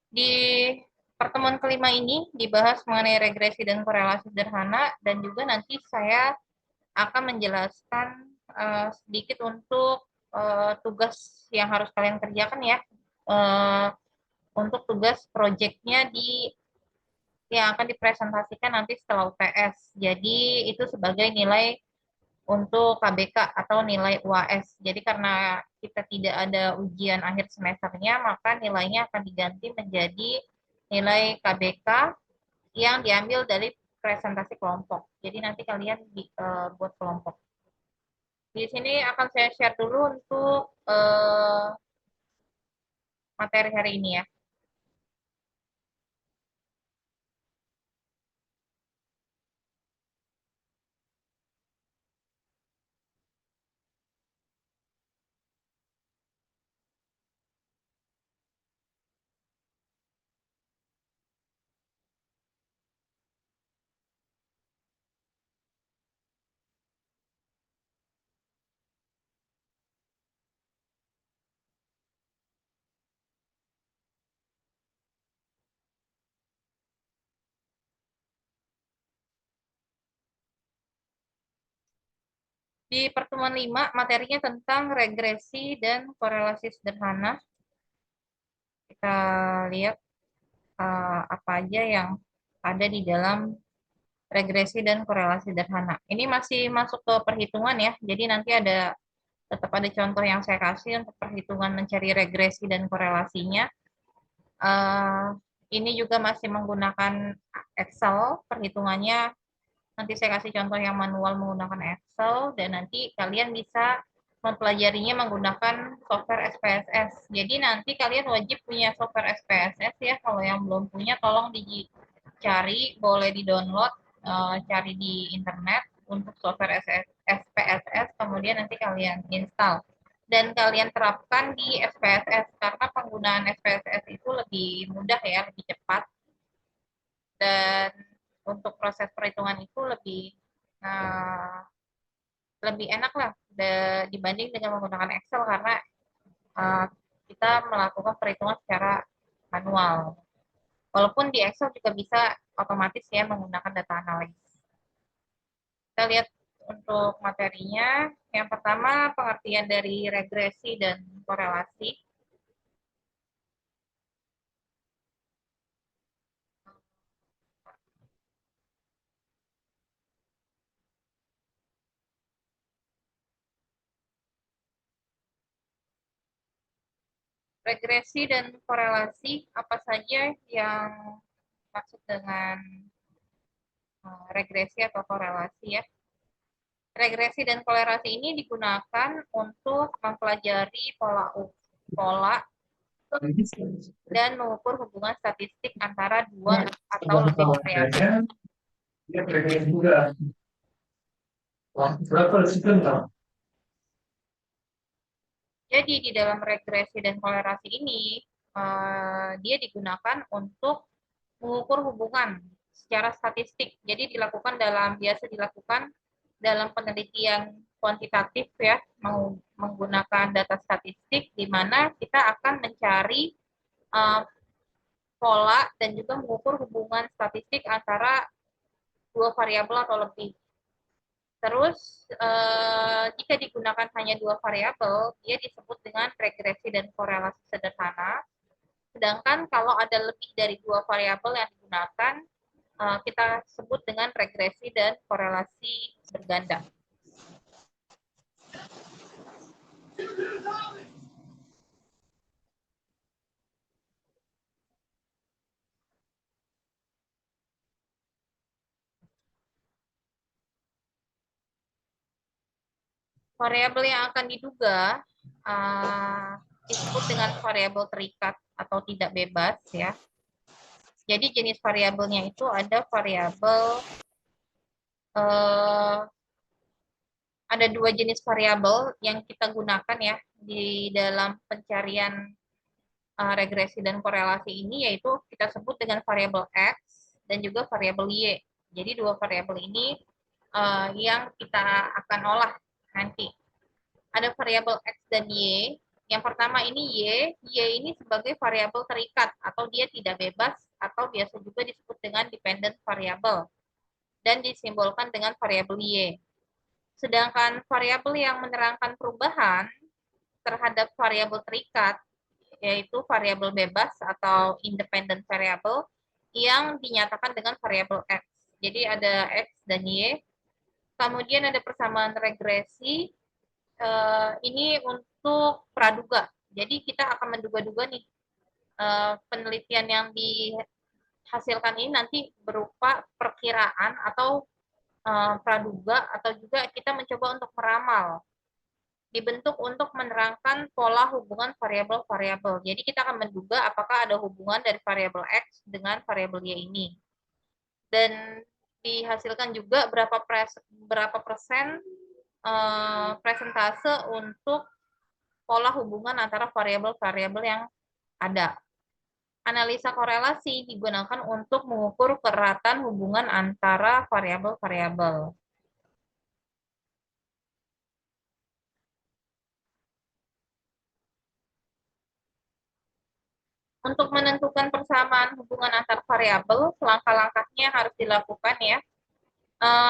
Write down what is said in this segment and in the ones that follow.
Di pertemuan kelima ini dibahas mengenai regresi dan korelasi sederhana, dan juga nanti saya akan menjelaskan sedikit untuk tugas yang harus kalian kerjakan ya, eh, untuk tugas proyeknya yang akan dipresentasikan nanti setelah UTS. Jadi itu sebagai nilai untuk KBK atau nilai UAS. Jadi karena kita tidak ada ujian akhir semesternya, maka nilainya akan diganti menjadi nilai KBK yang diambil dari presentasi kelompok. Jadi nanti kalian buat kelompok. Di sini akan saya share dulu untuk materi hari ini ya. Di pertemuan 5, materinya tentang regresi dan korelasi sederhana. Kita lihat apa aja yang ada di dalam regresi dan korelasi sederhana. Ini masih masuk ke perhitungan ya, jadi nanti tetap ada contoh yang saya kasih untuk perhitungan mencari regresi dan korelasinya. Uh, ini juga masih menggunakan Excel, perhitungannya nanti saya kasih contoh yang manual menggunakan Excel, dan nanti kalian bisa mempelajarinya menggunakan software SPSS. Jadi nanti kalian wajib punya software SPSS ya. Kalau yang belum punya, tolong dicari, boleh di-download, cari di internet untuk software SPSS, kemudian nanti kalian install dan kalian terapkan di SPSS, karena penggunaan SPSS itu lebih mudah ya, lebih cepat, dan untuk proses perhitungan itu uh, lebih enak lah dibanding dengan menggunakan Excel, karena uh, kita melakukan perhitungan secara manual. Walaupun di Excel juga bisa otomatis ya menggunakan data analis. Kita lihat untuk materinya. Yang pertama, pengertian dari regresi dan korelasi. Regresi dan korelasi, apa saja yang maksud dengan regresi atau korelasi ya. Regresi dan korelasi ini digunakan untuk mempelajari pola dan mengukur hubungan statistik antara dua atau lebih variabel. Jadi di dalam regresi dan korelasi ini dia digunakan untuk mengukur hubungan secara statistik. Jadi biasa dilakukan dalam penelitian kuantitatif ya, menggunakan data statistik, di mana kita akan mencari uh, pola dan juga mengukur hubungan statistik antara dua variabel atau lebih. Terus jika digunakan hanya dua variabel, dia disebut dengan regresi dan korelasi sederhana. Sedangkan kalau ada lebih dari dua variabel yang digunakan, kita sebut dengan regresi dan korelasi berganda. Variabel yang akan diduga disebut dengan variabel terikat atau tidak bebas ya. Jadi jenis variabelnya itu ada ada dua jenis variabel yang kita gunakan ya di dalam pencarian regresi dan korelasi ini, yaitu kita sebut dengan variabel X dan juga variabel Y. Jadi dua variabel ini yang kita akan olah nanti. Ada variabel X dan Y. Yang pertama ini Y ini sebagai variabel terikat atau dia tidak bebas atau biasa juga disebut dengan dependent variable dan disimbolkan dengan variabel Y. Sedangkan variabel yang menerangkan perubahan terhadap variabel terikat yaitu variabel bebas atau independent variable yang dinyatakan dengan variabel X. Jadi ada X dan Y. Kemudian ada persamaan regresi. Ini untuk praduga. Jadi kita akan menduga-duga nih penelitian yang dihasilkan ini nanti berupa perkiraan atau praduga atau juga kita mencoba untuk meramal. Dibentuk untuk menerangkan pola hubungan variabel-variabel. Jadi kita akan menduga apakah ada hubungan dari variabel X dengan variabel Y ini. Dan dihasilkan juga berapa persen presentase untuk pola hubungan antara variabel-variabel yang ada. Analisa korelasi digunakan untuk mengukur keratan hubungan antara variabel-variabel. Untuk menentukan persamaan hubungan antar variabel, langkah-langkahnya harus dilakukan ya.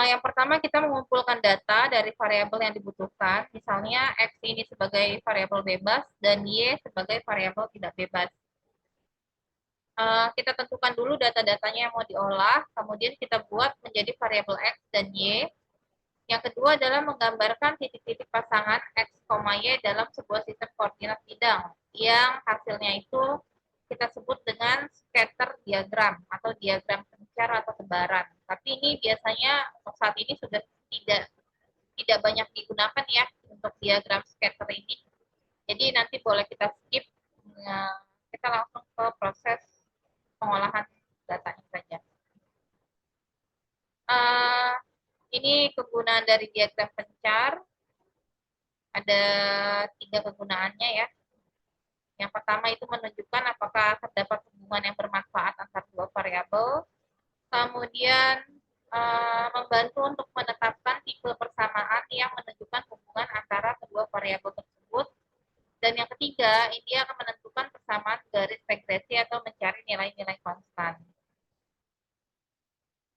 Yang pertama kita mengumpulkan data dari variabel yang dibutuhkan, misalnya X ini sebagai variabel bebas dan Y sebagai variabel tidak bebas. Kita tentukan dulu data-datanya yang mau diolah, kemudian kita buat menjadi variabel X dan Y. Yang kedua adalah menggambarkan titik-titik pasangan X, Y dalam sebuah sistem koordinat bidang, yang hasilnya itu kita sebut dengan scatter diagram atau diagram pencar atau sebaran. Tapi ini biasanya untuk saat ini sudah tidak banyak digunakan ya untuk diagram scatter ini. Jadi nanti boleh kita skip, kita langsung ke proses pengolahan datanya saja. Ini kegunaan dari diagram pencar. Ada 3 kegunaannya ya. Yang pertama itu menunjukkan apakah terdapat hubungan yang bermanfaat antar dua variabel. Kemudian membantu untuk menetapkan tipe persamaan yang menunjukkan hubungan antara kedua variabel tersebut. Dan yang ketiga, ini akan menentukan persamaan garis regresi atau mencari nilai-nilai konstan.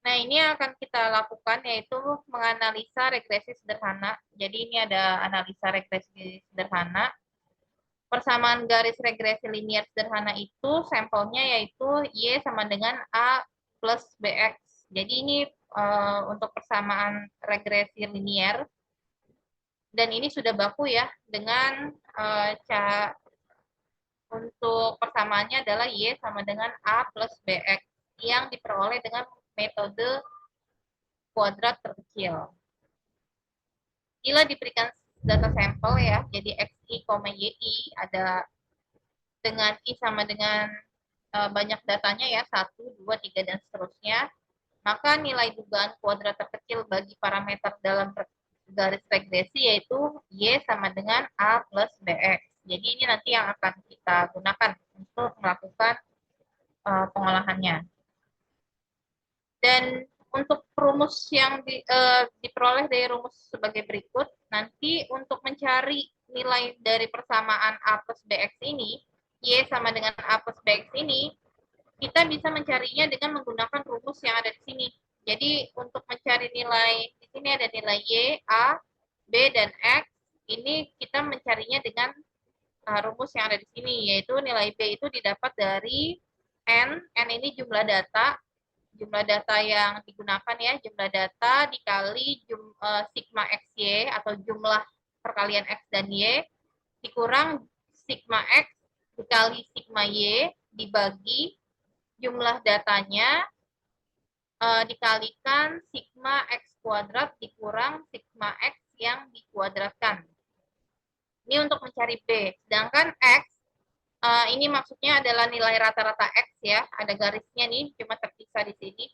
Nah, ini akan kita lakukan yaitu menganalisa regresi sederhana. Jadi ini ada analisa regresi sederhana. Persamaan garis regresi linear sederhana itu sampelnya yaitu Y sama dengan A plus BX. Jadi ini untuk persamaan regresi linear. Dan ini sudah baku ya dengan untuk persamaannya adalah Y sama dengan A plus BX yang diperoleh dengan metode kuadrat terkecil. Bila diberikan data sampel ya, jadi XI, YI ada dengan I sama dengan banyak datanya ya, 1, 2, 3, dan seterusnya, maka nilai dugaan kuadrat terkecil bagi parameter dalam garis regresi yaitu Y sama dengan A plus BX. Jadi ini nanti yang akan kita gunakan untuk melakukan pengolahannya. Dan untuk rumus yang diperoleh dari rumus sebagai berikut, nanti untuk mencari nilai dari persamaan A plus BX ini, Y sama dengan A plus BX ini, kita bisa mencarinya dengan menggunakan rumus yang ada di sini. Jadi untuk mencari nilai, di sini ada nilai Y, A, B, dan X, ini kita mencarinya dengan rumus yang ada di sini, yaitu nilai B itu didapat dari N ini jumlah data yang digunakan ya, jumlah data dikali sigma XY atau jumlah perkalian X dan Y, dikurang sigma X dikali sigma Y dibagi jumlah datanya dikalikan sigma X kuadrat dikurang sigma X yang dikuadratkan. Ini untuk mencari B. Sedangkan X, ini maksudnya adalah nilai rata-rata X ya. Ada garisnya nih, cuma terpisah di sini.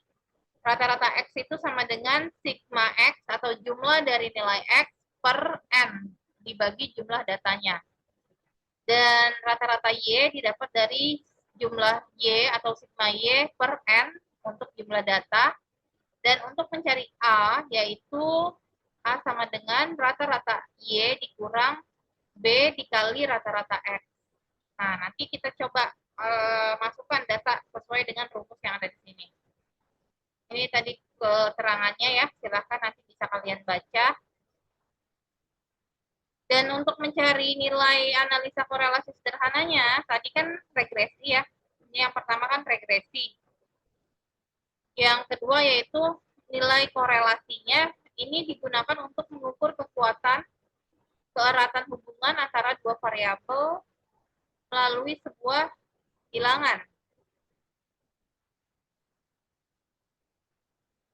Rata-rata X itu sama dengan sigma X atau jumlah dari nilai X per N dibagi jumlah datanya. Dan rata-rata Y didapat dari jumlah Y atau sigma Y per N untuk jumlah data. Dan untuk mencari A, yaitu A sama dengan rata-rata Y dikurang B dikali rata-rata X. Nah, nanti kita coba masukkan data sesuai dengan rumus yang ada di sini. Ini tadi keterangannya ya, silahkan nanti bisa kalian baca. Dan untuk mencari nilai analisa korelasi sederhananya, tadi kan regresi ya. Ini yang pertama kan regresi. Yang kedua yaitu nilai korelasinya, ini digunakan untuk mengukur kekuatan keeratan hubungan antara dua variabel melalui sebuah bilangan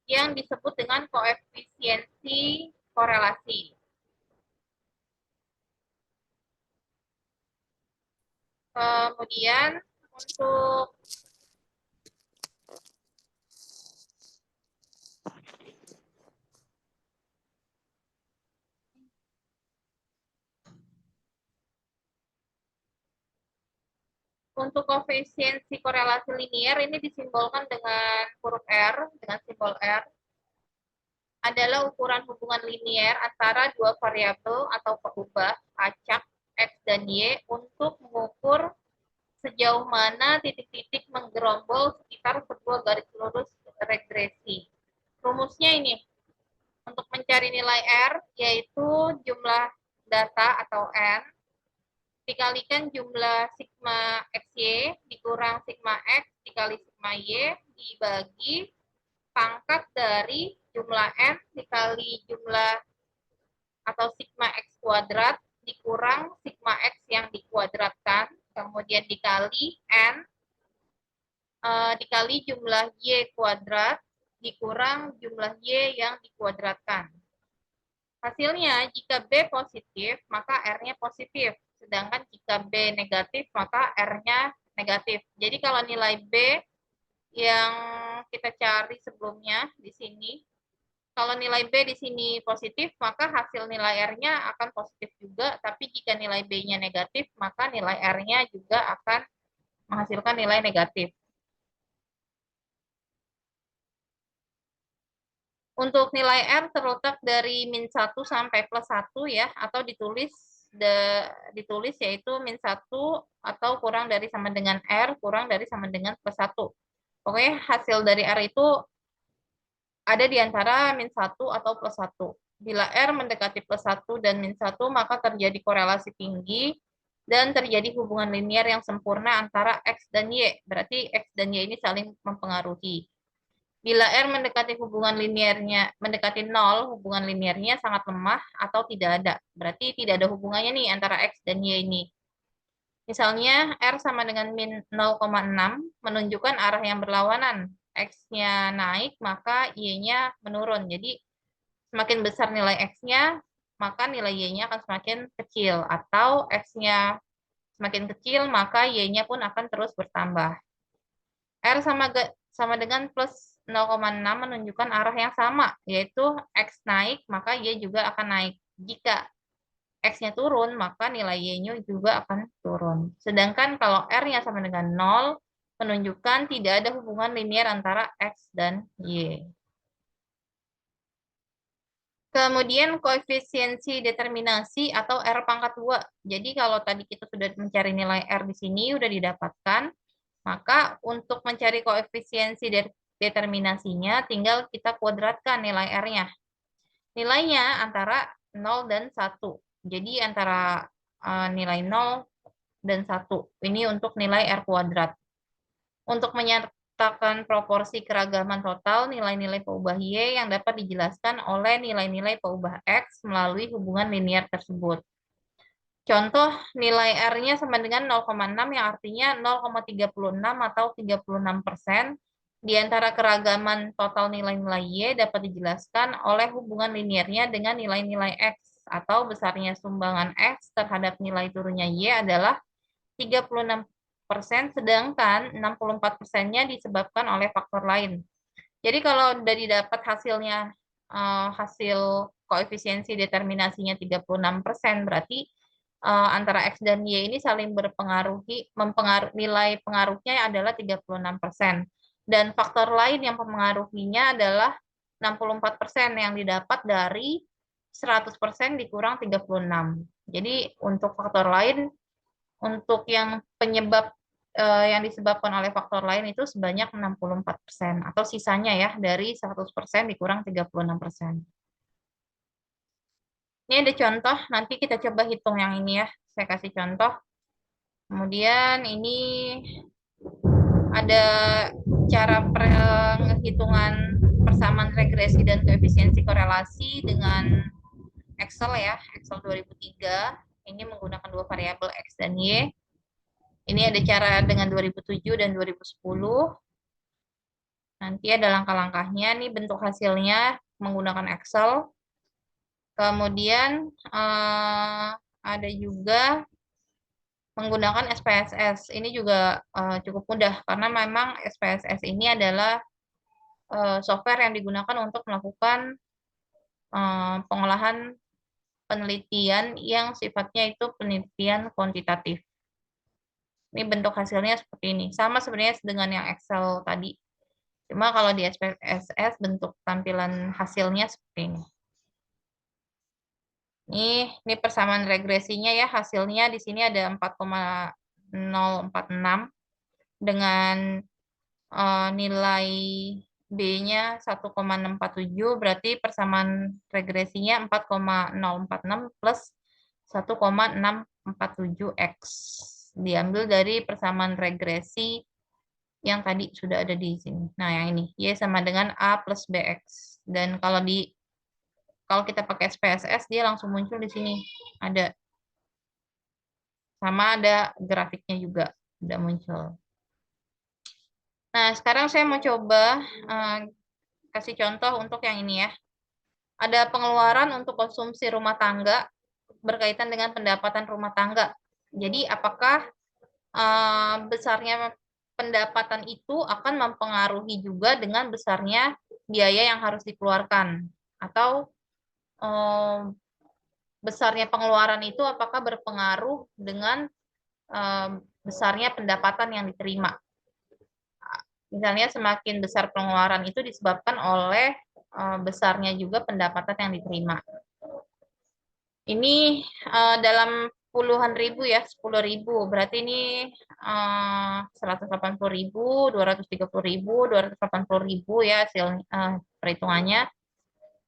yang disebut dengan koefisiensi korelasi. Kemudian untuk koefisiensi korelasi linier ini disimbolkan dengan huruf R, dengan simbol R, adalah ukuran hubungan linier antara dua variabel atau peubah acak X dan Y untuk mengukur sejauh mana titik-titik menggerombol sekitar sebuah garis lurus regresi. Rumusnya ini, untuk mencari nilai R, yaitu jumlah data atau N, dikalikan jumlah sigma XY dikurang sigma X dikali sigma Y dibagi pangkat dari jumlah N dikali jumlah atau sigma X kuadrat dikurang sigma X yang dikuadratkan, kemudian dikali N dikali jumlah Y kuadrat dikurang jumlah Y yang dikuadratkan. Hasilnya, jika B positif, maka R-nya positif. Sedangkan jika B negatif, maka R-nya negatif. Jadi kalau nilai B yang kita cari sebelumnya di sini, kalau nilai B di sini positif, maka hasil nilai R-nya akan positif juga. Tapi jika nilai B-nya negatif, maka nilai R-nya juga akan menghasilkan nilai negatif. Untuk nilai R terletak dari min 1 sampai plus 1 ya, atau ditulis yaitu min 1 atau kurang dari sama dengan R, kurang dari sama dengan plus 1. Pokoknya hasil dari R itu ada di antara min 1 atau plus 1. Bila R mendekati plus 1 dan min 1, maka terjadi korelasi tinggi dan terjadi hubungan linier yang sempurna antara X dan Y. Berarti X dan Y ini saling mempengaruhi. Bila R mendekati hubungan liniernya, mendekati 0, hubungan liniernya sangat lemah atau tidak ada. Berarti tidak ada hubungannya nih antara X dan Y ini. Misalnya R sama dengan min 0,6 menunjukkan arah yang berlawanan. X-nya naik, maka Y-nya menurun. Jadi semakin besar nilai X-nya, maka nilai Y-nya akan semakin kecil. Atau X-nya semakin kecil, maka Y-nya pun akan terus bertambah. R sama dengan plus 0,6 menunjukkan arah yang sama, yaitu X naik, maka Y juga akan naik. Jika X-nya turun, maka nilai Y-nya juga akan turun. Sedangkan kalau R-nya sama dengan 0, menunjukkan tidak ada hubungan linier antara X dan Y. Kemudian koefisiensi determinasi atau R pangkat 2. Jadi kalau tadi kita sudah mencari nilai R di sini, sudah didapatkan, maka untuk mencari koefisiensi determinasinya, tinggal kita kuadratkan nilai R-nya. Nilainya antara 0 dan 1. Jadi antara nilai 0 dan 1. Ini untuk nilai R kuadrat. Untuk menyatakan proporsi keragaman total nilai-nilai peubah Y yang dapat dijelaskan oleh nilai-nilai peubah X melalui hubungan linier tersebut. Contoh nilai R-nya sama dengan 0,6 yang artinya 0,36 atau 36%. Di antara keragaman total nilai-nilai Y dapat dijelaskan oleh hubungan liniernya dengan nilai-nilai X atau besarnya sumbangan X terhadap nilai turunnya Y adalah 36%, sedangkan 64%-nya disebabkan oleh faktor lain. Jadi kalau sudah didapat hasilnya, hasil koefisiensi determinasinya 36%, berarti antara X dan Y ini saling nilai pengaruhnya adalah 36%. Dan faktor lain yang mempengaruhinya adalah 64% yang didapat dari 100% dikurang 36. Jadi untuk faktor lain, untuk yang penyebab yang disebabkan oleh faktor lain itu sebanyak 64%, atau sisanya ya dari 100% dikurang 36%. Ini ada contoh, nanti kita coba hitung yang ini ya. Saya kasih contoh. Kemudian ini ada cara penghitungan persamaan regresi dan koefisiensi korelasi dengan Excel ya, Excel 2003. Ini menggunakan dua variabel X dan Y. Ini ada cara dengan 2007 dan 2010. Nanti ada langkah-langkahnya, nih bentuk hasilnya menggunakan Excel. Kemudian ada juga menggunakan SPSS. Ini juga cukup mudah karena memang SPSS ini adalah software yang digunakan untuk melakukan pengolahan penelitian yang sifatnya itu penelitian kuantitatif. Ini bentuk hasilnya seperti ini. Sama sebenarnya dengan yang Excel tadi. Cuma kalau di SPSS bentuk tampilan hasilnya seperti ini. Ini persamaan regresinya ya, hasilnya di sini ada 4,046 dengan nilai B-nya 1,647, berarti persamaan regresinya 4,046 plus 1,647X. Diambil dari persamaan regresi yang tadi sudah ada di sini. Nah, yang ini, Y sama dengan A plus BX. Dan kalau kita pakai SPSS, dia langsung muncul di sini. Ada grafiknya juga udah muncul. Nah, sekarang saya mau coba kasih contoh untuk yang ini ya. Ada pengeluaran untuk konsumsi rumah tangga berkaitan dengan pendapatan rumah tangga. Jadi, apakah besarnya pendapatan itu akan mempengaruhi juga dengan besarnya biaya yang harus dikeluarkan? Atau besarnya pengeluaran itu apakah berpengaruh dengan besarnya pendapatan yang diterima? Misalnya semakin besar pengeluaran itu disebabkan oleh besarnya juga pendapatan yang diterima. Ini dalam puluhan ribu ya, 10.000. Berarti ini 180.000, 230.000, 280.000 ya hasil perhitungannya.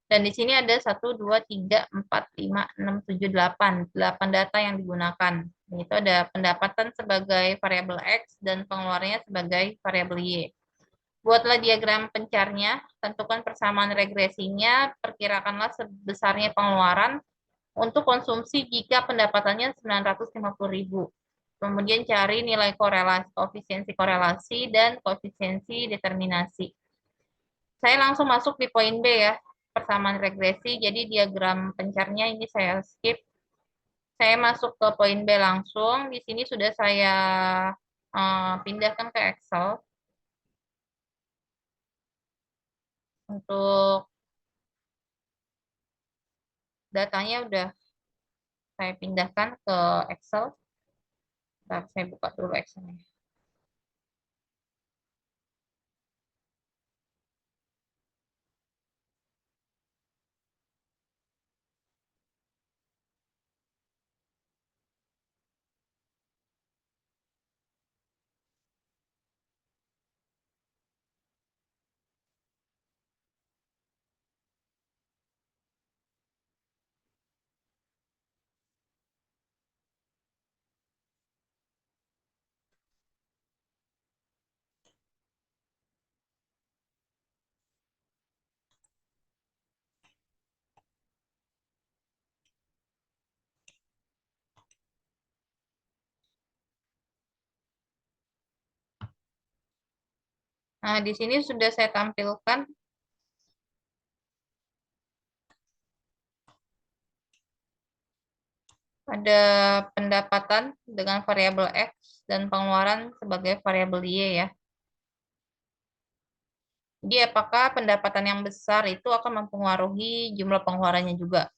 Dan di sini ada 1, 2, 3, 4, 5, 6, 7, 8. 8 data yang digunakan. Itu ada pendapatan sebagai variabel X dan pengeluarannya sebagai variabel Y. Buatlah diagram pencarnya, tentukan persamaan regresinya, perkirakanlah sebesarnya pengeluaran untuk konsumsi jika pendapatannya 950.000. Kemudian cari nilai korelasi, koefisiensi korelasi, dan koefisiensi determinasi. Saya langsung masuk di poin B ya, persamaan regresi. Jadi diagram pencarnya ini saya skip. Saya masuk ke poin B langsung. Di sini sudah saya pindahkan ke Excel. Untuk datanya udah saya pindahkan ke Excel. Bentar, saya buka dulu Excelnya. Nah, di sini sudah saya tampilkan ada pendapatan dengan variabel X dan pengeluaran sebagai variabel Y ya. Jadi apakah pendapatan yang besar itu akan mempengaruhi jumlah pengeluarannya juga?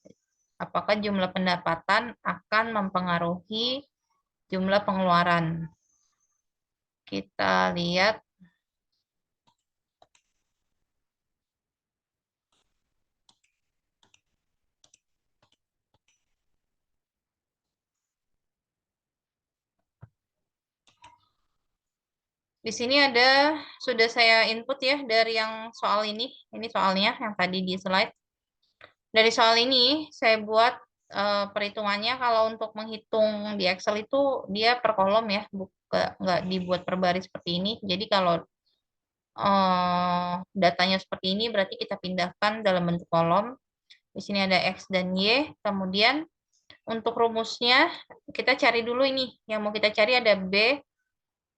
Apakah jumlah pendapatan akan mempengaruhi jumlah pengeluaran? Kita lihat. Di sini sudah saya input ya dari yang soal ini. Ini soalnya yang tadi di slide. Dari soal ini saya buat perhitungannya. Kalau untuk menghitung di Excel itu dia per kolom ya, nggak dibuat per baris seperti ini. Jadi kalau datanya seperti ini berarti kita pindahkan dalam bentuk kolom. Di sini ada X dan Y. Kemudian untuk rumusnya kita cari dulu ini. Yang mau kita cari ada B,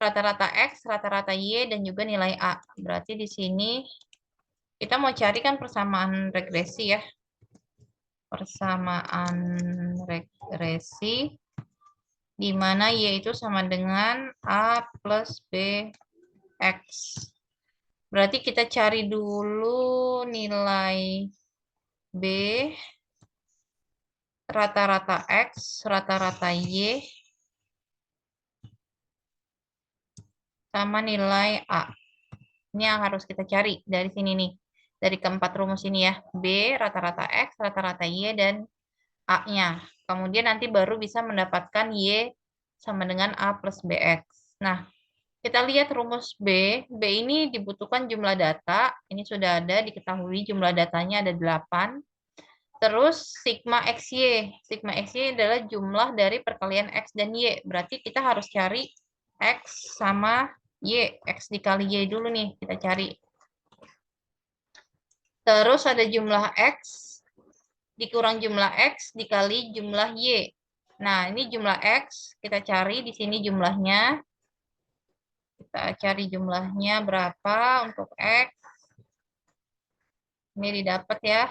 rata-rata X, rata-rata Y, dan juga nilai A. Berarti di sini kita mau cari kan persamaan regresi ya. Persamaan regresi, di mana Y itu sama dengan A plus B X. Berarti kita cari dulu nilai B, rata-rata X, rata-rata Y, sama nilai A. Ini yang harus kita cari dari sini nih. Dari keempat rumus ini ya. B, rata-rata X, rata-rata Y, dan A-nya. Kemudian nanti baru bisa mendapatkan Y sama dengan A plus BX. Nah, kita lihat rumus B. B ini dibutuhkan jumlah data. Ini sudah ada, diketahui jumlah datanya ada 8. Terus sigma XY. Sigma XY adalah jumlah dari perkalian X dan Y. Berarti kita harus cari X sama Y. X dikali Y dulu nih, kita cari. Terus ada jumlah X dikurang jumlah X dikali jumlah Y. Nah, ini jumlah X. Kita cari di sini jumlahnya. Kita cari jumlahnya berapa untuk X. Ini didapat ya.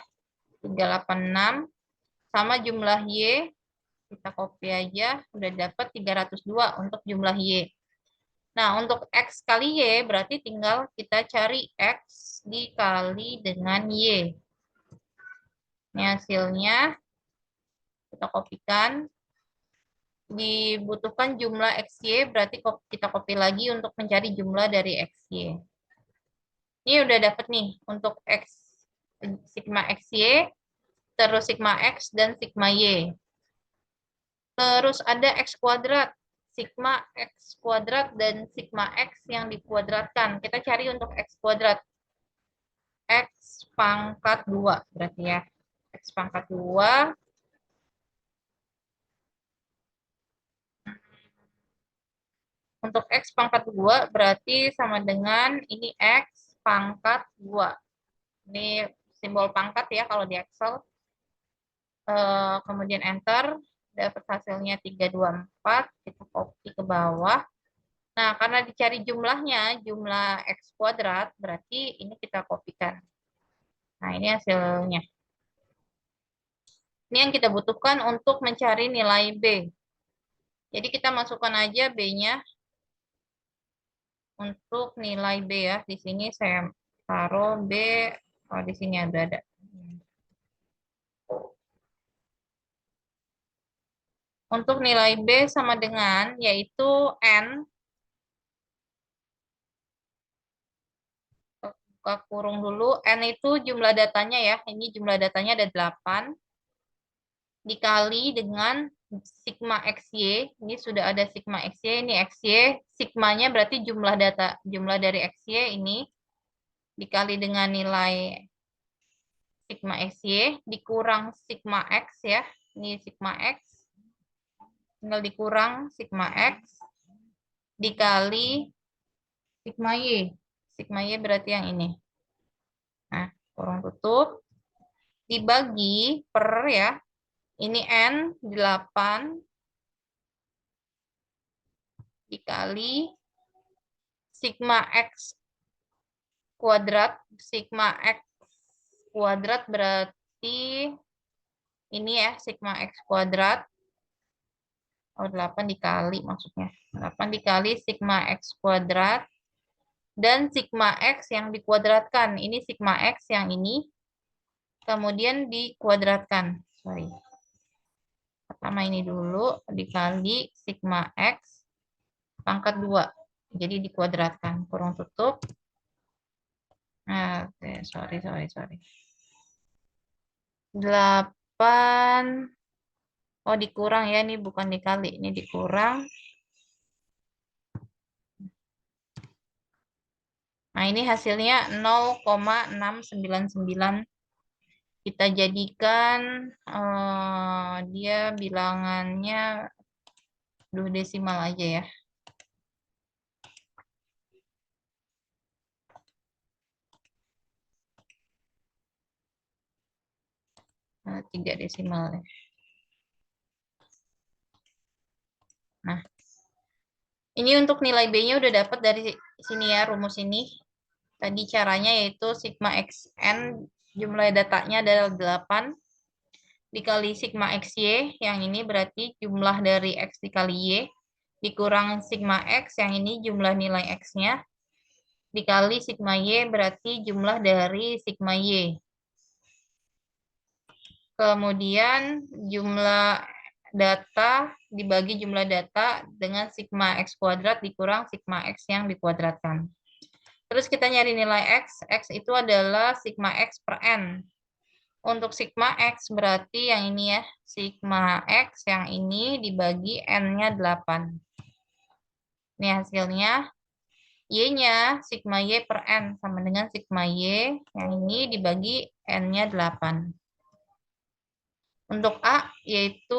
386. Sama jumlah Y. Kita copy aja. Udah dapat 302 untuk jumlah Y. Nah, untuk X kali Y berarti tinggal kita cari X dikali dengan Y. Ini hasilnya. Kita kopikan. Dibutuhkan jumlah XY, berarti kita copy lagi untuk mencari jumlah dari XY. Ini udah dapet nih untuk X, sigma XY, terus sigma X, dan sigma Y. Terus ada X kuadrat, sigma X kuadrat, dan sigma X yang dikuadratkan. Kita cari untuk X kuadrat. X pangkat 2 berarti ya. X pangkat 2. Untuk X pangkat 2 berarti sama dengan ini X pangkat 2. Ini simbol pangkat ya kalau di Excel. Kemudian enter, dapat hasilnya 324, kita copy ke bawah. Nah, karena dicari jumlahnya, jumlah X kuadrat, berarti ini kita kopikan. Nah, ini hasilnya. Ini yang kita butuhkan untuk mencari nilai B. Jadi kita masukkan aja B-nya untuk nilai B ya. Di sini saya taruh B, oh di sini ada. Untuk nilai B sama dengan, yaitu N, buka kurung dulu, N itu jumlah datanya ya, ini jumlah datanya ada 8, dikali dengan sigma XY, ini sudah ada sigma XY, ini XY, sigmanya berarti jumlah data, jumlah dari XY ini, dikali dengan nilai sigma XY, dikurang sigma X ya, ini sigma X, tinggal dikurang sigma X, dikali sigma Y. Sigma Y berarti yang ini. Nah, kurung tutup. Dibagi per ya. Ini N 8 dikali sigma X kuadrat. Sigma X kuadrat berarti ini ya, sigma X kuadrat. Oh, 8 dikali maksudnya. 8 dikali sigma X kuadrat. Dan sigma X yang dikuadratkan. Ini sigma X yang ini. Kemudian dikuadratkan. Sorry. Pertama ini dulu. Dikali sigma X pangkat 2. Jadi dikuadratkan. Kurung tutup. Oke, sorry. 8. Oh, dikurang ya. Ini bukan dikali. Ini dikurang. Nah, ini hasilnya 0,699. Kita jadikan dia bilangannya 2 desimal aja ya. Nah, 3 desimal ya. Nah, ini untuk nilai B-nya udah dapat dari sini ya, rumus ini. Tadi caranya yaitu sigma xn, jumlah datanya adalah 8, dikali sigma xy, yang ini berarti jumlah dari x dikali y, dikurang sigma x, yang ini jumlah nilai x-nya, dikali sigma y berarti jumlah dari sigma y. Kemudian jumlah data dibagi jumlah data dengan sigma x kuadrat dikurang sigma x yang dikuadratkan. Terus kita nyari nilai x. X itu adalah sigma x per n. Untuk sigma x berarti yang ini ya. Sigma x yang ini dibagi n-nya 8. Ini hasilnya. Y-nya sigma y per n sama dengan sigma y yang ini dibagi n-nya 8. Untuk A yaitu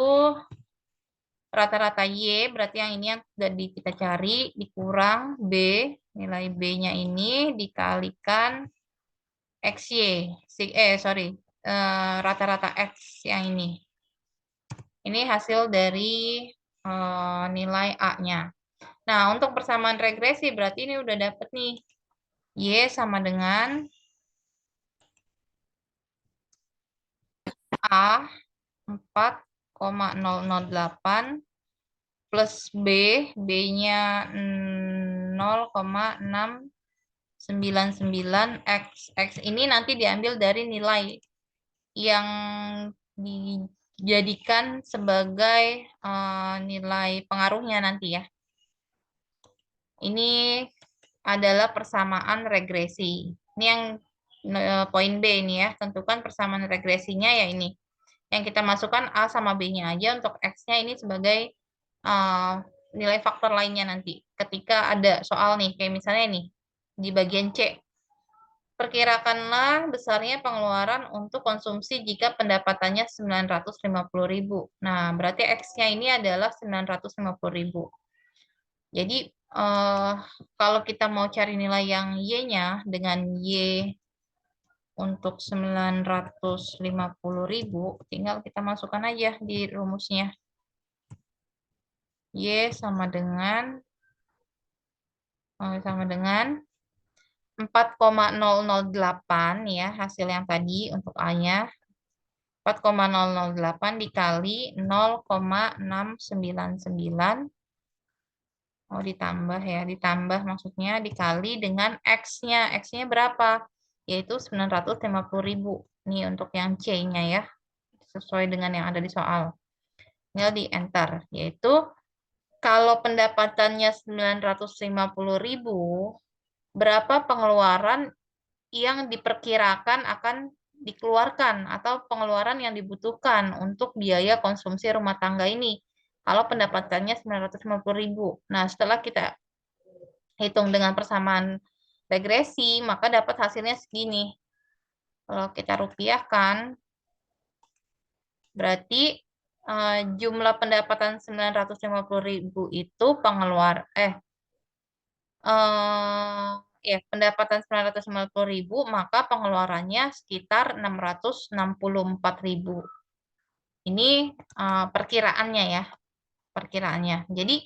rata-rata Y, berarti yang ini yang tadi kita cari, dikurang B, nilai B-nya ini dikalikan XY, rata-rata X yang ini. Ini hasil dari nilai A-nya. Nah, untuk persamaan regresi, berarti ini udah dapet nih. Y sama dengan A 4,008 plus B, B-nya 0,699 X. X ini nanti diambil dari nilai yang dijadikan sebagai nilai pengaruhnya nanti ya. Ini adalah persamaan regresi. Ini yang poin B ini ya. Tentukan persamaan regresinya ya ini. Yang kita masukkan A sama B-nya aja, untuk X-nya ini sebagai nilai faktor lainnya nanti. Ketika ada soal nih, kayak misalnya nih, di bagian C. Perkirakanlah besarnya pengeluaran untuk konsumsi jika pendapatannya 950.000. Nah, berarti X-nya ini adalah 950.000. Jadi, kalau kita mau cari nilai yang Y-nya dengan Y untuk 950.000, tinggal kita masukkan aja di rumusnya. Y sama dengan 4,008 ya, hasil yang tadi untuk A-nya. 4,008 dikali 0,699. Oh, ditambah ya, ditambah maksudnya dikali dengan X-nya. X-nya berapa? Yaitu 950.000. Ini untuk yang C-nya ya, sesuai dengan yang ada di soal. Tinggal di enter, yaitu kalau pendapatannya 950.000, berapa pengeluaran yang diperkirakan akan dikeluarkan atau pengeluaran yang dibutuhkan untuk biaya konsumsi rumah tangga ini kalau pendapatannya 950.000. Nah, setelah kita hitung dengan persamaan regresi, maka dapat hasilnya segini. Kalau kita rupiahkan, berarti jumlah pendapatan 950.000 itu pendapatan 950.000, maka pengeluarannya sekitar 664.000. Ini perkiraannya ya, perkiraannya. Jadi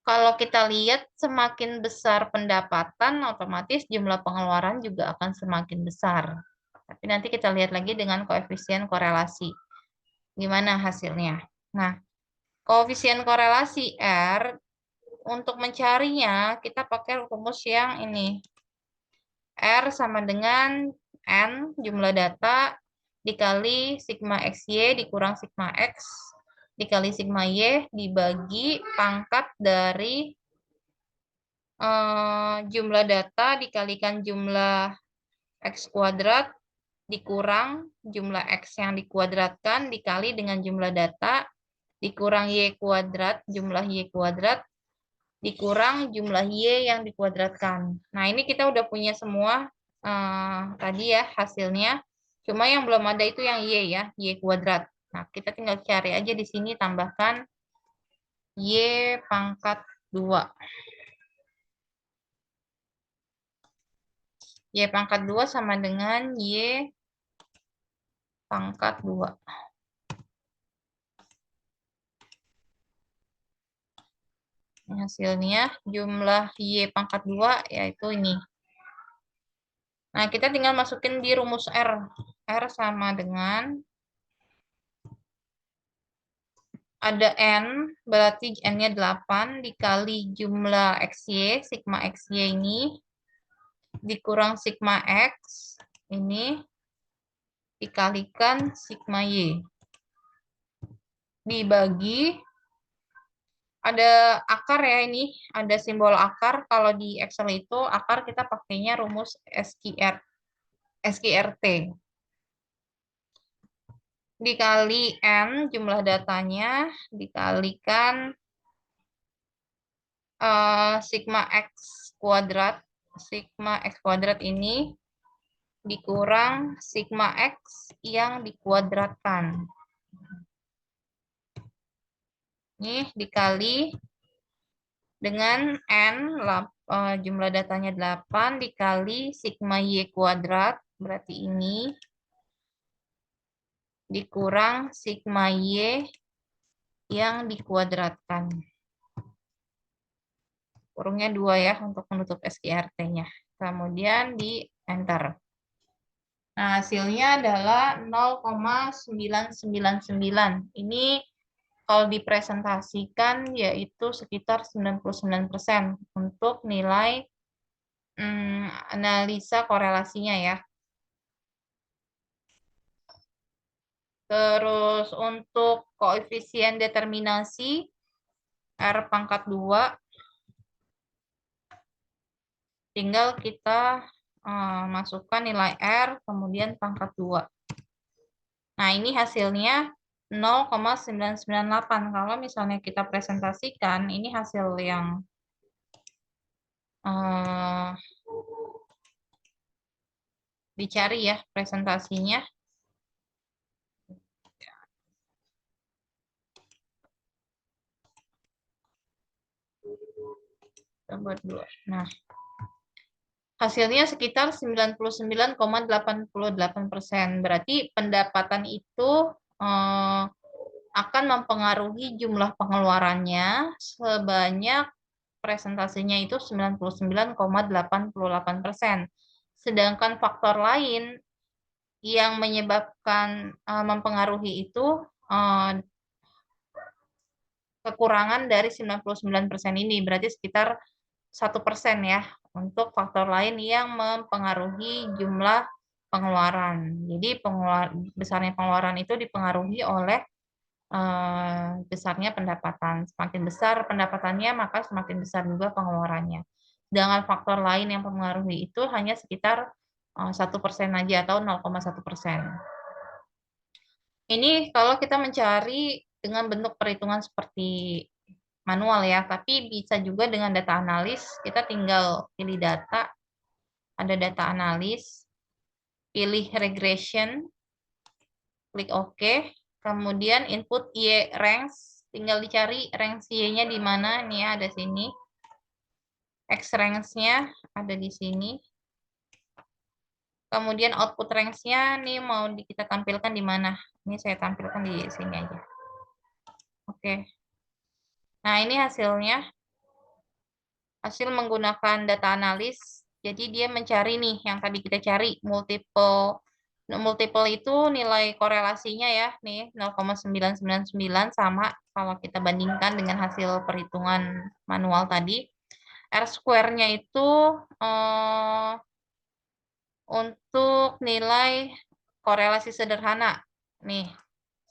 kalau kita lihat semakin besar pendapatan, otomatis jumlah pengeluaran juga akan semakin besar. Tapi nanti kita lihat lagi dengan koefisien korelasi. Gimana hasilnya? Nah, koefisien korelasi R, untuk mencarinya kita pakai rumus yang ini. R sama dengan N, jumlah data, dikali sigma XY dikurang sigma X, dikali sigma Y, dibagi pangkat dari jumlah data, dikalikan jumlah X kuadrat, dikurang jumlah X yang dikuadratkan, dikali dengan jumlah data, dikurang Y kuadrat, jumlah Y kuadrat, dikurang jumlah Y yang dikuadratkan. Nah, ini kita udah punya semua tadi ya hasilnya. Cuma yang belum ada itu yang Y ya, Y kuadrat. Nah, kita tinggal cari aja di sini, tambahkan Y pangkat 2. Y pangkat 2 sama dengan Y pangkat 2. Hasilnya jumlah Y pangkat 2 yaitu ini. Nah, kita tinggal masukin di rumus R. R sama dengan ada N, berarti N-nya 8 dikali jumlah XY, sigma XY ini, dikurang sigma X, ini, dikalikan sigma Y. Dibagi, ada akar ya ini, ada simbol akar. Kalau di Excel itu, akar kita pakainya rumus SQRT. Dikali N, jumlah datanya, dikalikan sigma X kuadrat. Sigma X kuadrat ini dikurang sigma X yang dikuadratkan. Ini dikali dengan N, jumlah datanya 8, dikali sigma Y kuadrat, berarti ini, dikurang sigma Y yang dikuadratkan. Kurungnya 2 ya untuk menutup SQRT-nya. Kemudian di enter. Nah, hasilnya adalah 0,999. Ini kalau dipresentasikan yaitu sekitar 99% untuk nilai analisa korelasinya ya. Terus untuk koefisien determinasi R pangkat 2, tinggal kita masukkan nilai R, kemudian pangkat 2. Nah, ini hasilnya 0,998. Kalau misalnya kita presentasikan, ini hasil yang dicari ya presentasinya. Nah, hasilnya sekitar 99,88%. Berarti pendapatan itu akan mempengaruhi jumlah pengeluarannya sebanyak presentasinya itu 99,88%. Sedangkan faktor lain yang menyebabkan mempengaruhi itu kekurangan dari 99% ini, berarti sekitar 1% ya untuk faktor lain yang mempengaruhi jumlah pengeluaran. Jadi besarnya pengeluaran itu dipengaruhi oleh besarnya pendapatan. Semakin besar pendapatannya, maka semakin besar juga pengeluarannya. Sedangkan faktor lain yang mempengaruhi itu hanya sekitar 1% aja atau 0,1%. Ini kalau kita mencari dengan bentuk perhitungan seperti manual ya, tapi bisa juga dengan data analis. Kita tinggal pilih data, ada data analis, pilih regression, klik OK, kemudian input Y range, tinggal dicari range Y-nya di mana, nih ya, ada sini. X range-nya ada di sini. Kemudian output range-nya nih mau kita tampilkan di mana? Ini saya tampilkan di sini aja. Oke. Nah, ini hasilnya. Hasil menggunakan data analis. Jadi dia mencari nih yang tadi kita cari multiple itu nilai korelasinya ya nih 0,999 sama kalau kita bandingkan dengan hasil perhitungan manual tadi. R square-nya itu untuk nilai korelasi sederhana nih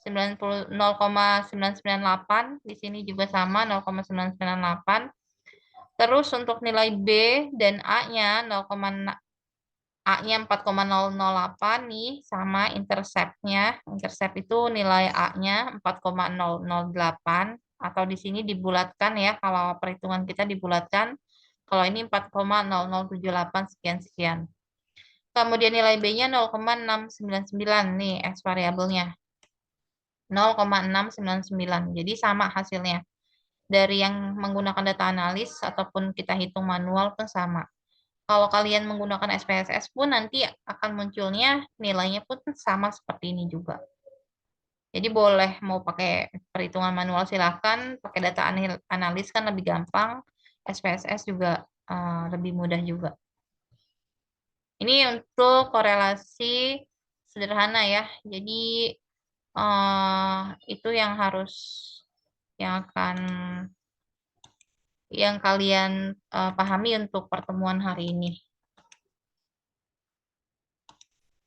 0,998, di sini juga sama 0,998. Terus untuk nilai B dan A-nya A-nya 4,008 nih sama intercept-nya. Intercept itu nilai A-nya 4,008. atau di sini dibulatkan ya, kalau perhitungan kita dibulatkan. Kalau ini 4,0078 sekian-sekian. Kemudian nilai B-nya 0,699 nih X variabelnya. 0,699. Jadi sama hasilnya. Dari yang menggunakan data analis ataupun kita hitung manual pun sama. Kalau kalian menggunakan SPSS pun nanti akan munculnya nilainya pun sama seperti ini juga. Jadi boleh mau pakai perhitungan manual silahkan, pakai data analis kan lebih gampang, SPSS juga lebih mudah juga. Ini untuk korelasi sederhana ya. Jadi itu yang harus yang akan yang kalian pahami untuk pertemuan hari ini.